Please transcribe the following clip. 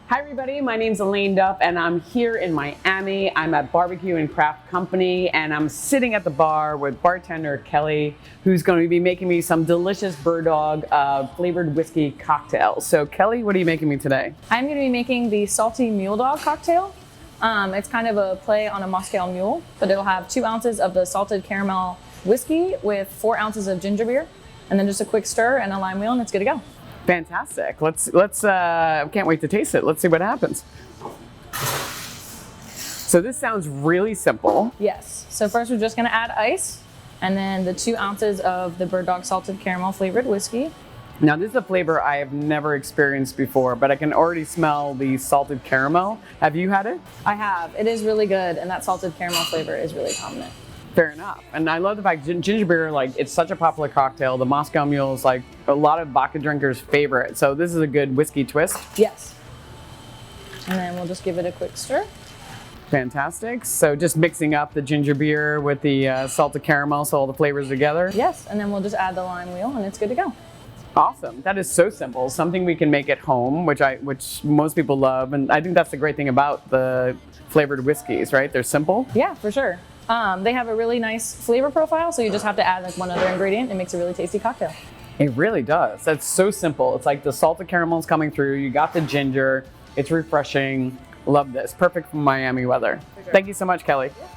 Hi everybody, my name's Elaine Duff and I'm here in Miami. I'm at BBQ and Craft Company and I'm sitting at the bar with bartender Kelly, who's going to be making me some delicious Bird Dog flavored whiskey cocktails. So Kelly, what are you making me today? I'm going to be making the salty Mule Dog cocktail. It's kind of a play on a Moscow Mule, but it'll have 2 ounces of the salted caramel whiskey with 4 ounces of ginger beer, and then just a quick stir and a lime wheel, and it's good to go. Fantastic. Let's can't wait to taste it. Let's see what happens. So this sounds really simple. Yes. So first we're just going to add ice, and then the 2 ounces of the Bird Dog salted caramel flavored whiskey. Now this is a flavor I have never experienced before, but I can already smell the salted caramel. Have you had it? I have. It is really good, and that salted caramel flavor is really prominent. Fair enough. And I love the fact ginger beer, like, it's such a popular cocktail. The Moscow Mule is like a lot of vodka drinkers' favorite. So this is a good whiskey twist. Yes. And then we'll just give it a quick stir. Fantastic. So just mixing up the ginger beer with the salted caramel, so all the flavors together. Yes, and then we'll just add the lime wheel and it's good to go. Awesome. That is so simple. Something we can make at home, which most people love. And I think that's the great thing about the flavored whiskeys, right? They're simple. Yeah, for sure. They have a really nice flavor profile, so you just have to add like one other ingredient. It makes a really tasty cocktail. It really does. That's so simple. It's like the salted caramel is coming through. You got the ginger. It's refreshing. Love this. Perfect for Miami weather. Sure. Thank you so much, Kelly. Yeah.